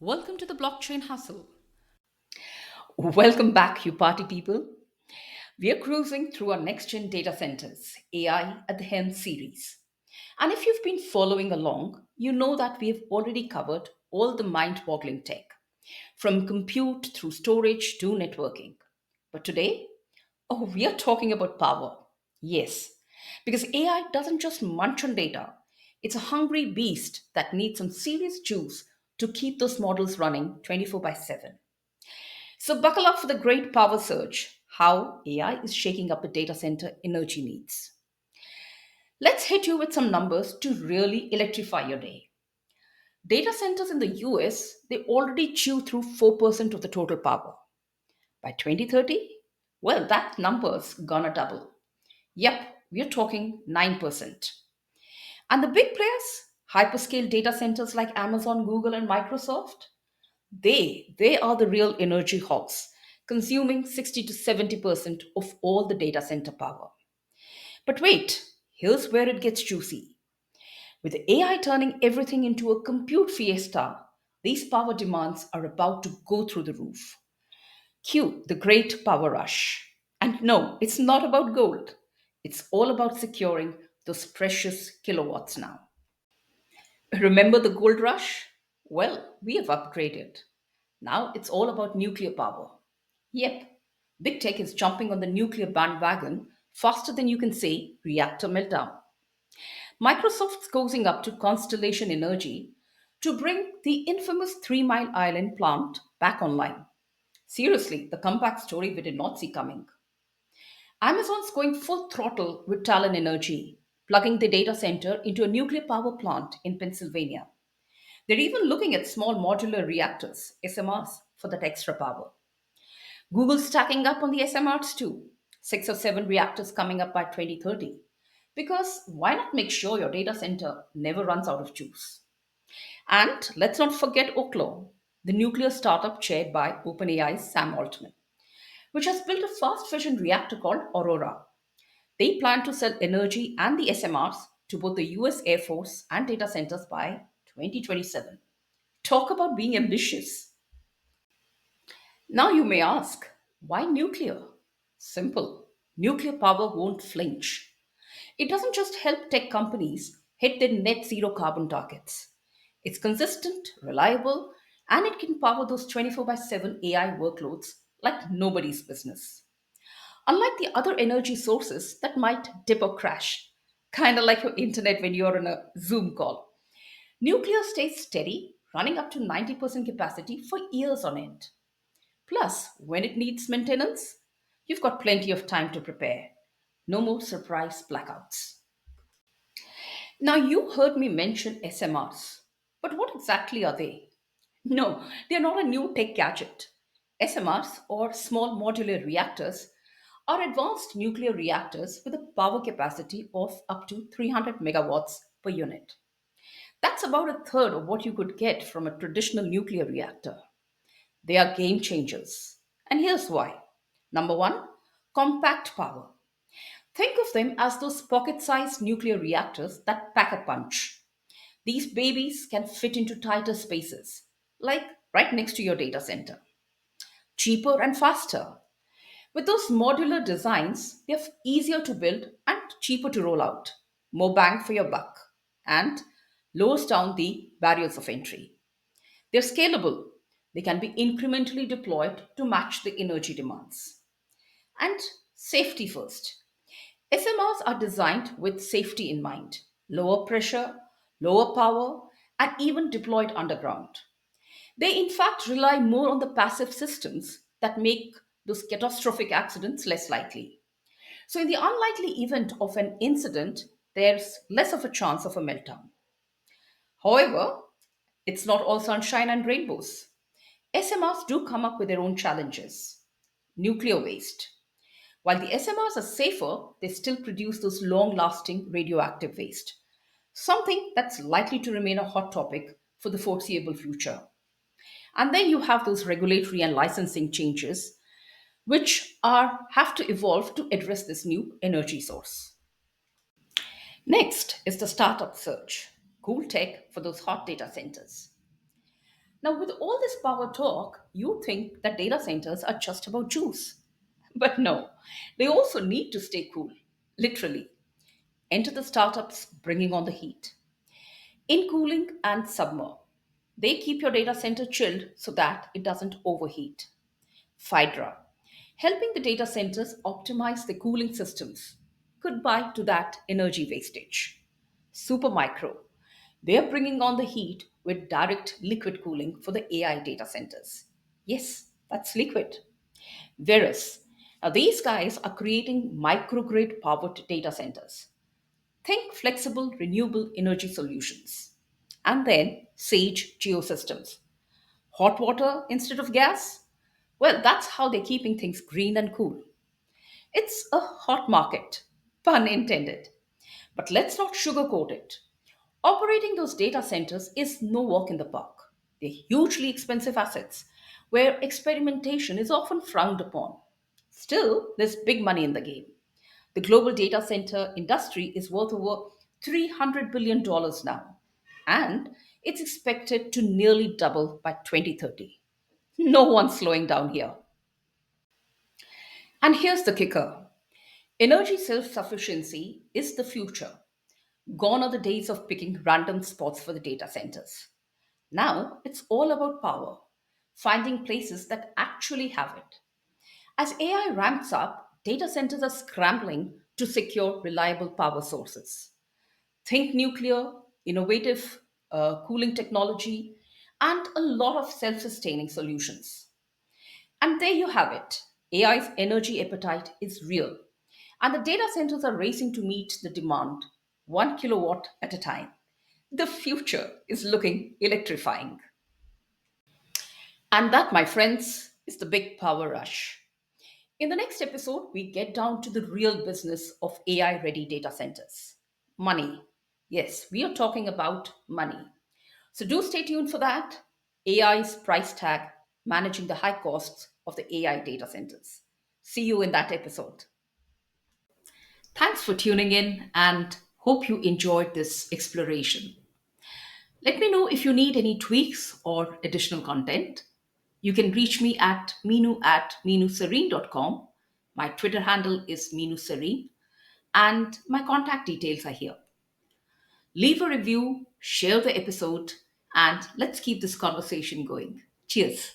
Welcome to the blockchain hustle. Welcome back, you party people. We are cruising through our next gen data centers, AI at the Helm series. And if you've been following along, you know that we have already covered all the mind boggling tech, from compute through storage to networking. But today, we are talking about power. Yes, because AI doesn't just munch on data, it's a hungry beast that needs some serious juice to keep those models running 24 by 7. So, buckle up for the great power surge how AI is shaking up the data center energy needs. Let's hit you with some numbers to really electrify your day. Data centers in the US, they already chew through 4% of the total power. By 2030, well, that number's gonna double. Yep, we're talking 9%. And the big players, hyperscale data centers like Amazon, Google, and Microsoft, they are the real energy hogs, consuming 60 to 70% of all the data center power. But wait, here's where it gets juicy. With AI turning everything into a compute fiesta, these power demands are about to go through the roof. Cue the great power rush. And no, it's not about gold. It's all about securing those precious kilowatts now. Remember the gold rush? Well, we have upgraded. Now it's all about nuclear power. Yep, big tech is jumping on the nuclear bandwagon faster than you can say reactor meltdown. Microsoft's cozying up to Constellation Energy to bring the infamous Three Mile Island plant back online. Seriously, the comeback story we did not see coming. Amazon's going full throttle with Talon Energy, plugging the data center into a nuclear power plant in Pennsylvania. They're even looking at small modular reactors, SMRs, for that extra power. Google's stacking up on the SMRs too. 6 or 7 reactors coming up by 2030. Because why not make sure your data center never runs out of juice? And let's not forget Oklo, the nuclear startup chaired by OpenAI's Sam Altman, which has built a fast fission reactor called Aurora. They plan to sell energy and the SMRs to both the US Air Force and data centers by 2027. Talk about being ambitious. Now you may ask, why nuclear? Simple. Nuclear power won't flinch. It doesn't just help tech companies hit their net zero carbon targets. It's consistent, reliable, and it can power those 24 by 7 AI workloads like nobody's business. Unlike the other energy sources that might dip or crash, kind of like your internet when you're on a Zoom call, nuclear stays steady, running up to 90% capacity for years on end. Plus, when it needs maintenance, you've got plenty of time to prepare. No more surprise blackouts. Now, you heard me mention SMRs, but what exactly are they? No, they're not a new tech gadget. SMRs, or small modular reactors, are advanced nuclear reactors with a power capacity of up to 300 megawatts per unit. That's about a third of what you could get from a traditional nuclear reactor. They are game changers. And here's why. Number one, compact power. Think of them as those pocket sized nuclear reactors that pack a punch. These babies can fit into tighter spaces, like right next to your data center. Cheaper and faster. With those modular designs, they're easier to build and cheaper to roll out. More bang for your buck. And lowers down the barriers of entry. They're scalable. They can be incrementally deployed to match the energy demands. And safety first. SMRs are designed with safety in mind: lower pressure, lower power, and even deployed underground. They, in fact, rely more on the passive systems that make those catastrophic accidents less likely. So, in the unlikely event of an incident, there's less of a chance of a meltdown. However, it's not all sunshine and rainbows. SMRs do come up with their own challenges. Nuclear waste. While the SMRs are safer, they still produce those long lasting radioactive waste, something that's likely to remain a hot topic for the foreseeable future. And then you have those regulatory and licensing changes, which are have to evolve to address this new energy source. Next is the startup surge, cool tech for those hot data centers. Now, with all this power talk, you think that data centers are just about juice. But no, they also need to stay cool, literally. Enter the startups bringing on the heat. In cooling and submer, they keep your data center chilled so that it doesn't overheat. Fidra, helping the data centers optimize the cooling systems. Goodbye to that energy wastage. Supermicro, they are bringing on the heat with direct liquid cooling for the AI data centers. Yes, that's liquid. Verus, now these guys are creating microgrid powered data centers. Think flexible renewable energy solutions. And then Sage Geosystems. Hot water instead of gas? Well, that's how they're keeping things green and cool. It's a hot market, pun intended. But let's not sugarcoat it. Operating those data centers is no walk in the park. They're hugely expensive assets where experimentation is often frowned upon. Still, there's big money in the game. The global data center industry is worth over $300 billion dollars now, and it's expected to nearly double by 2030. No one's slowing down here. And here's the kicker: energy self sufficiency is the future. Gone are the days of picking random spots for the data centers. Now it's all about power, finding places that actually have it. As AI ramps up, data centers are scrambling to secure reliable power sources. Think nuclear, innovative cooling technology, and a lot of self sustaining solutions. And there you have it. AI's energy appetite is real. And the data centers are racing to meet the demand, 1 kilowatt at a time. The future is looking electrifying. And that, my friends, is the big power rush. In the next episode, we get down to the real business of AI ready data centers: money. Yes, we are talking about money. So do stay tuned for that. AI's price tag, managing the high costs of the AI data centers. See you in that episode. Thanks for tuning in and hope you enjoyed this exploration. Let me know if you need any tweaks or additional content. You can reach me at minu@minuserene.com. My Twitter handle is minuserene, and my contact details are here. Leave a review, share the episode, and let's keep this conversation going. Cheers.